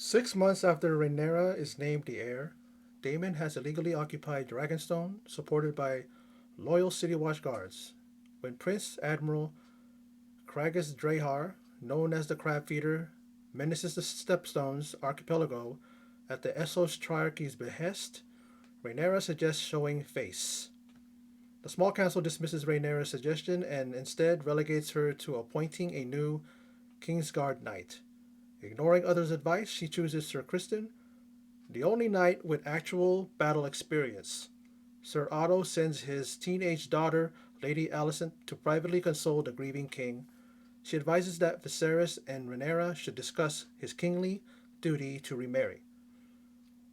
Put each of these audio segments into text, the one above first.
6 months after Rhaenyra is named the heir, Daemon has illegally occupied Dragonstone, supported by loyal City Watch guards. When Prince Admiral Cragus Drahar, known as the Crab Feeder, menaces the Stepstones archipelago at the Essos Triarchy's behest, Rhaenyra suggests showing face. The small council dismisses Rhaenyra's suggestion and instead relegates her to appointing a new Kingsguard knight. Ignoring others' advice, she chooses Sir Criston, the only knight with actual battle experience. Sir Otto sends his teenage daughter, Lady Alicent, to privately console the grieving king. She advises that Viserys and Rhaenyra should discuss his kingly duty to remarry.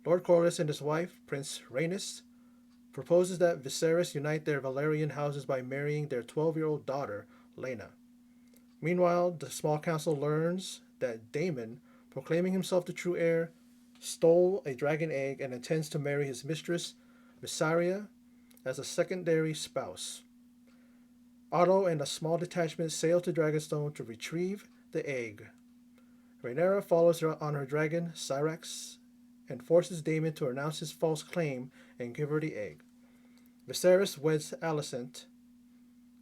Lord Corlys and his wife, Prince Rhaenys, proposes that Viserys unite their Valyrian houses by marrying their 12-year-old daughter, Laena. Meanwhile, the small council learns that Daemon, proclaiming himself the true heir, stole a dragon egg and intends to marry his mistress, Mysaria, as a secondary spouse. Otto and a small detachment sail to Dragonstone to retrieve the egg. Rhaenyra follows her on her dragon, Syrax, and forces Daemon to renounce his false claim and give her the egg. Viserys weds Alicent,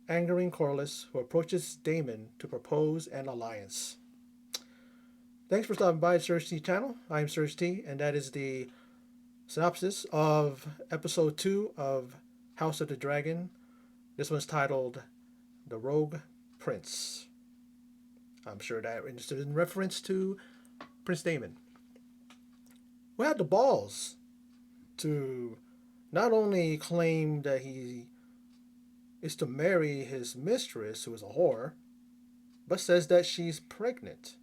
angering Corlys, who approaches Daemon to propose an alliance. Thanks for stopping by the Surge T channel. I'm Surge T, and that is the synopsis of episode 2 of House of the Dragon. This one's titled The Rogue Prince. I'm sure that is in reference to Prince Daemon, who had the balls to not only claim that he is to marry his mistress, who is a whore, but says that she's pregnant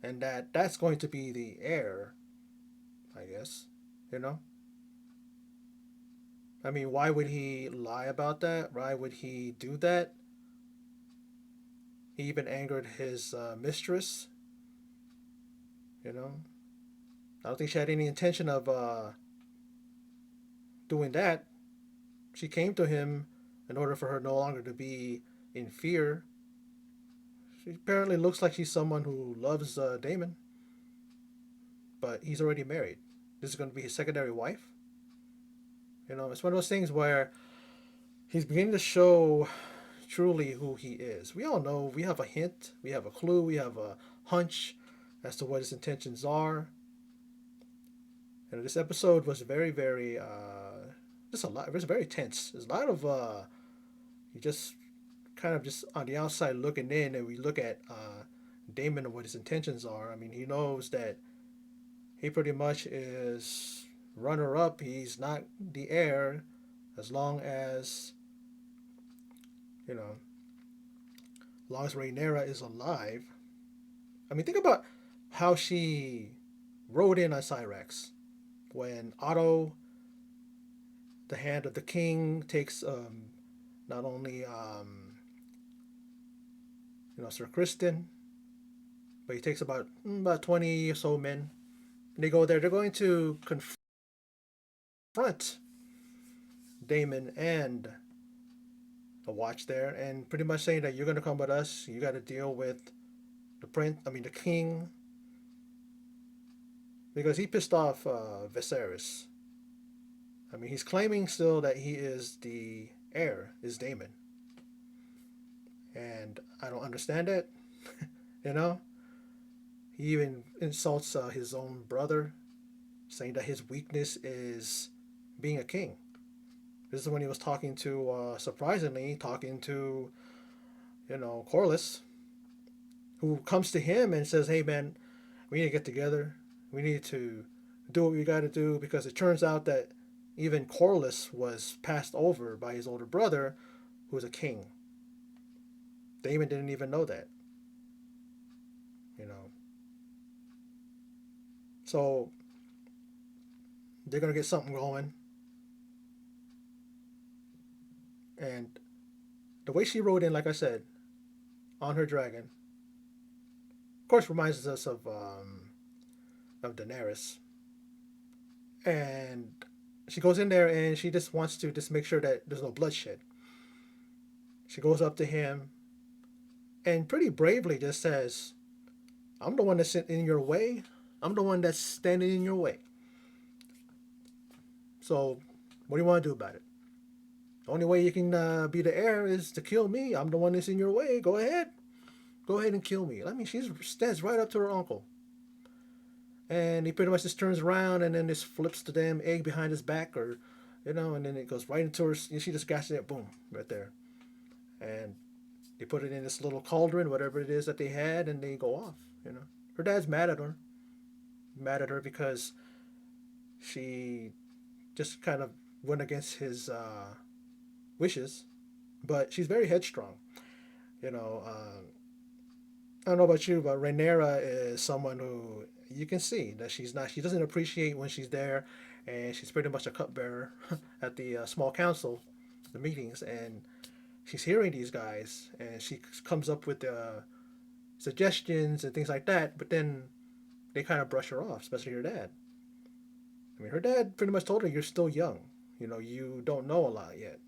and that that's going to be the heir, I guess. You know? I mean, why would he lie about that? Why would he do that? He even angered his mistress. You know? I don't think she had any intention of doing that. She came to him in order for her no longer to be in fear. She apparently looks like she's someone who loves Daemon, but he's already married. This is going to be his secondary wife. You know, it's one of those things where he's beginning to show truly who he is. We all know, we have a hint, we have a clue, we have a hunch as to what his intentions are. And this episode was very, very, just a lot. It was very tense. There's a lot of, you just kind of just on the outside looking in, and we look at Daemon and what his intentions are. I mean, he knows that he pretty much is runner up. He's not the heir as long as, you know, as long as Rhaenyra is alive. I mean, think about how she rode in on Syrax when Otto, the hand of the king, takes not only Sir Criston, but he takes about 20 or so men. And they go there. They're going to confront Daemon and the Watch there, and pretty much saying that you're going to come with us. You got to deal with the king, because he pissed off Viserys. I mean, he's claiming still that he is the heir, is Daemon, and I don't understand it. you know, he even insults his own brother, saying that his weakness is being a king. This is when he was talking to, surprisingly, talking to, Corlys, who comes to him and says, "Hey, man, we need to get together. We need to do what we got to do," because it turns out that even Corlys was passed over by his older brother, who was a king. Daemon didn't even know that. You know. So they're gonna get something going, and the way she rode in, like I said, on her dragon, of course, reminds us of Daenerys. And she goes in there and she just wants to just make sure that there's no bloodshed. She goes up to him and pretty bravely just says, "I'm the one that's in your way. I'm the one that's standing in your way. So, what do you want to do about it? The only way you can be the heir is to kill me. I'm the one that's in your way. Go ahead. Go ahead and kill me. I mean, she stands right up to her uncle. And he pretty much just turns around and then just flips the damn egg behind his back, or, and then it goes right into her. She just gashes it, boom, right there. And they put it in this little cauldron, whatever it is that they had, and they go off. You know, her dad's mad at her because she just kind of went against his wishes, but she's very headstrong. You know, I don't know about you, but Rhaenyra is someone who you can see that she's not. She doesn't appreciate when she's there, and she's pretty much a cupbearer at the small council, the meetings, and she's hearing these guys, and she comes up with suggestions and things like that. But then they kind of brush her off, especially her dad. I mean, her dad pretty much told her, "You're still young. You don't know a lot yet.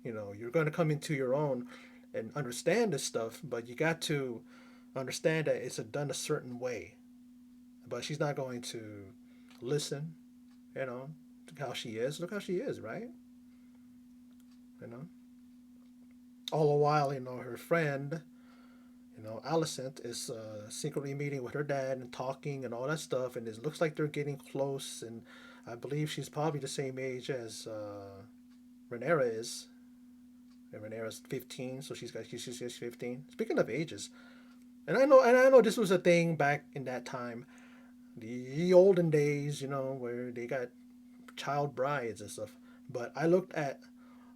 You're going to come into your own and understand this stuff, but you got to understand that it's done a certain way." But she's not going to listen. You know, look how she is. Look how she is, right? You know. All the while, her friend, Alicent is secretly meeting with her dad and talking and all that stuff, and it looks like they're getting close. And I believe she's probably the same age as Rhaenyra is. And Rhaenyra's 15, so she's 15. Speaking of ages, and I know this was a thing back in that time, the olden days, where they got child brides and stuff. But I looked at,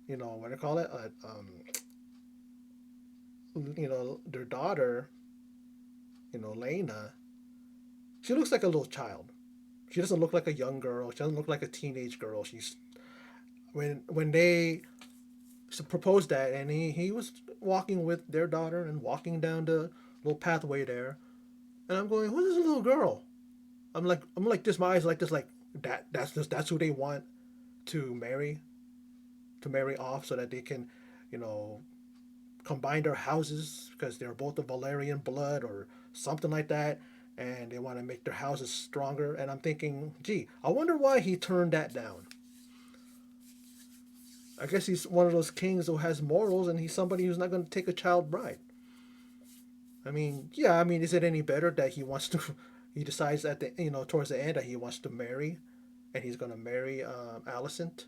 what do I call it? Their daughter, Lena. She looks like a little child. She doesn't look like a young girl. She doesn't look like a teenage girl. She's when they proposed that, and he was walking with their daughter and walking down the little pathway there, and I'm going, who's this little girl? I'm like this. My eyes like this, like that. That's who they want to marry, off, so that they can, you know, combine their houses because they're both of Valerian blood or something like that, and they want to make their houses stronger. And I'm thinking, gee, I wonder why he turned that down. I guess he's one of those kings who has morals, and he's somebody who's not going to take a child bride. I mean, yeah, I mean, is it any better that he wants to? He decides at the towards the end that he wants to marry, and he's going to marry Alicent.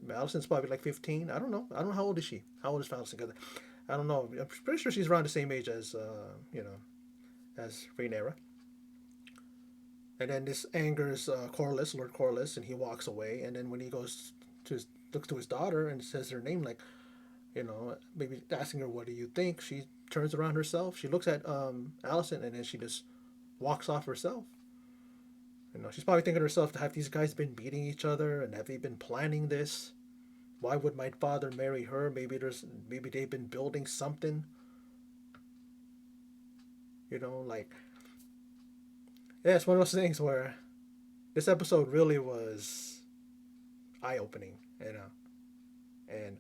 Alicent's probably like 15. I don't know. I don't know how old is she. How old is Alicent? I don't know. I'm pretty sure she's around the same age as as Rhaenyra. And then this angers Corlys, Lord Corlys, and he walks away. And then when he goes to looks to his daughter and says her name, like maybe asking her, "What do you think?" She turns around herself. She looks at Alicent, and then she just walks off herself. She's probably thinking to herself, "Have these guys been beating each other, and have they been planning this? Why would my father marry her? Maybe they've been building something." Like, yeah, it's one of those things where this episode really was eye opening. And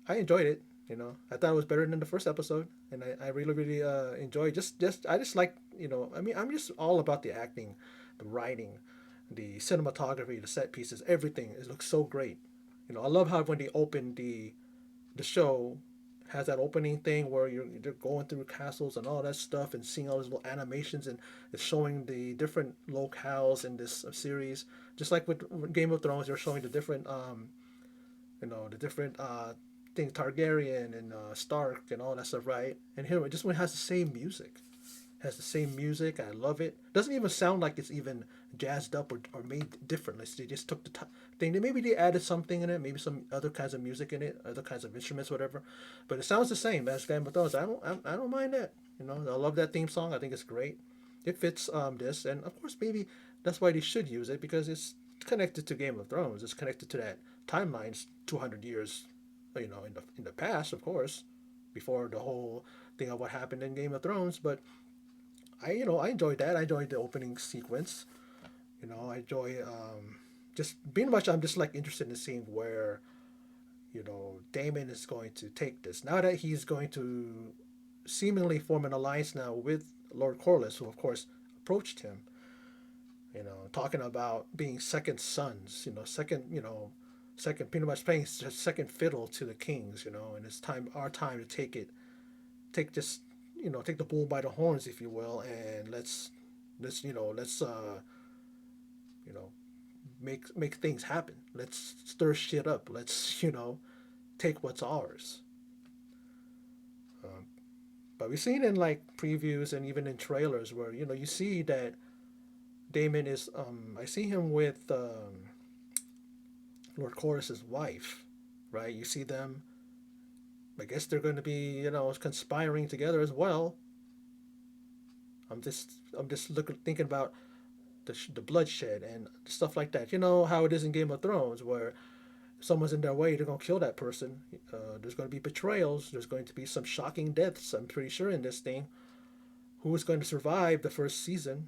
I enjoyed it. I thought it was better than the first episode, and I really really enjoyed. Just I just like I mean, I'm just all about the acting, the writing, the cinematography, the set pieces, everything. It looks so great. I love how when they open the show has that opening thing where you're going through castles and all that stuff and seeing all these little animations, and it's showing the different locales in this series. Just like with Game of Thrones, they're showing the different the different thing Targaryen and Stark and all that stuff, right? And here it just one has the same music. Has the same music. I love it. Doesn't even sound like it's even jazzed up or made different. They just took the thing. Maybe they added something in it. Maybe some other kinds of music in it, other kinds of instruments, whatever. But it sounds the same as Game of Thrones. I don't mind that. I love that theme song. I think it's great. It fits this, and of course maybe that's why they should use it because it's connected to Game of Thrones. It's connected to that timelines 200 years, in the past, of course, before the whole thing of what happened in Game of Thrones. But I enjoyed that. I enjoyed the opening sequence. I enjoy just being much. I'm just like interested in seeing where Daemon is going to take this. Now that he's going to seemingly form an alliance now with Lord Corlys, who of course approached him, talking about being second sons, second pretty much playing second fiddle to the kings, and it's our time to take this, take the bull by the horns, if you will, and let's you know, make things happen. Let's stir shit up. Let's take what's ours. Um, but we've seen in like previews and even in trailers where you see that Daemon is. I see him with Lord Corlys's wife, right? You see them. I guess they're going to be conspiring together as well. I'm just thinking about the bloodshed and stuff like that. You know how it is in Game of Thrones, where if someone's in their way, they're gonna kill that person. There's going to be betrayals. There's going to be some shocking deaths. I'm pretty sure in this thing. Who is going to survive the first season?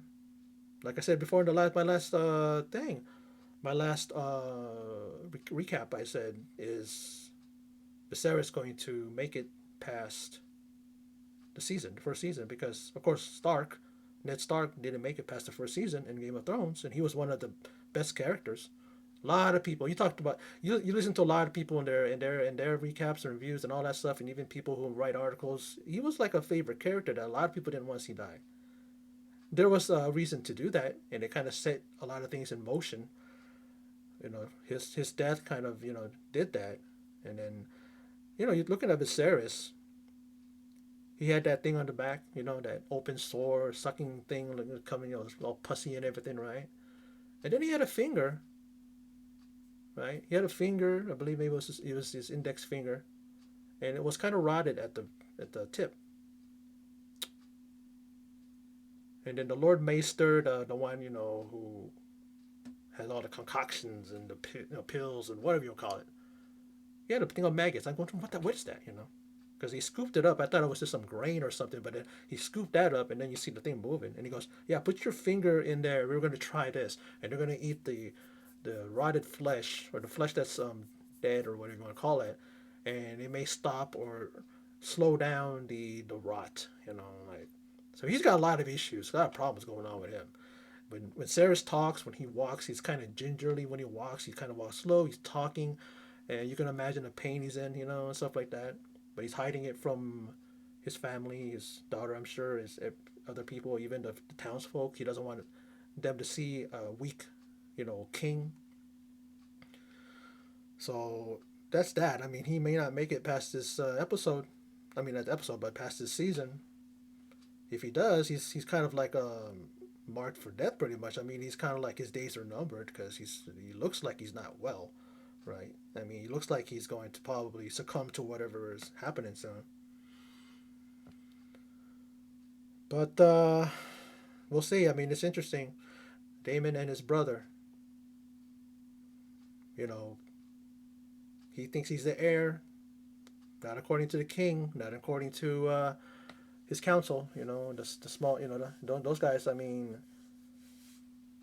Like I said before in my last thing, my last recap, I said is Viserys going to make it past the first season, because of course Ned Stark didn't make it past the first season in Game of Thrones, and he was one of the best characters. A lot of people you listen to a lot of people in their recaps and reviews and all that stuff, and even people who write articles. He was like a favorite character that a lot of people didn't want to see die. There was a reason to do that, and it kind of set a lot of things in motion. His death kind of did that, and then you're looking at Viserys. He had that thing on the back, that open sore, sucking thing, like coming, all pussy and everything, right? And then he had a finger, right? He had a finger. I believe maybe it was his index finger, and it was kind of rotted at the tip. And then the Lord Maester, the one who has all the concoctions and the pills and whatever you call it. He had a thing of maggots. I'm going, what is that? Because he scooped it up. I thought it was just some grain or something, but then he scooped that up, and then you see the thing moving, and he goes, "Yeah, put your finger in there. We're going to try this, and they're going to eat the rotted flesh, or the flesh that's dead, or whatever you want to call it, and it may stop or slow down the rot, like." So he's got a lot of issues, a lot of problems going on with him. When Viserys talks, when he walks, he's kind of gingerly. When he walks, he kind of walks slow. He's talking, and you can imagine the pain he's in, and stuff like that. But he's hiding it from his family, his daughter, I'm sure, his other people, even the townsfolk. He doesn't want them to see a weak, king. So that's that. I mean, he may not make it past this episode. I mean, not the episode, but past this season. If he does, he's kind of like marked for death, pretty much. I mean, he's kind of like his days are numbered, because he looks like he's not well, right? I mean, he looks like he's going to probably succumb to whatever is happening soon. But we'll see. I mean, it's interesting. Daemon and his brother, he thinks he's the heir, not according to the king, not according to his council. The small, those guys. I mean,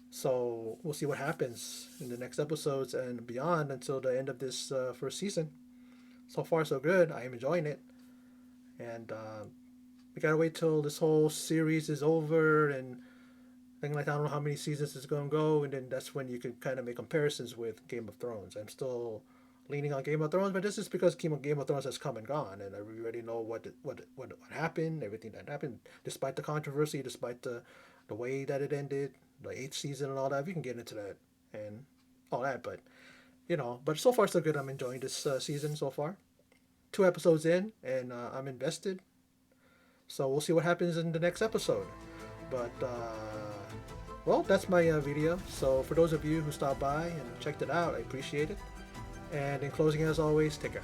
so we'll see what happens in the next episodes and beyond until the end of this first season. So far, so good. I am enjoying it, and we gotta wait till this whole series is over, and I don't know how many seasons it's gonna go, and then that's when you can kind of make comparisons with Game of Thrones. I'm still leaning on Game of Thrones, but this is because Game of Thrones has come and gone, and I already know what happened, everything that happened, despite the controversy, despite the way that it ended, the 8th season and all that. We can get into that and all that, but but so far so good. I'm enjoying this season so far. 2 episodes in, and I'm invested. So we'll see what happens in the next episode. But well, that's my video. So for those of you who stopped by and checked it out, I appreciate it. And in closing, as always, take care.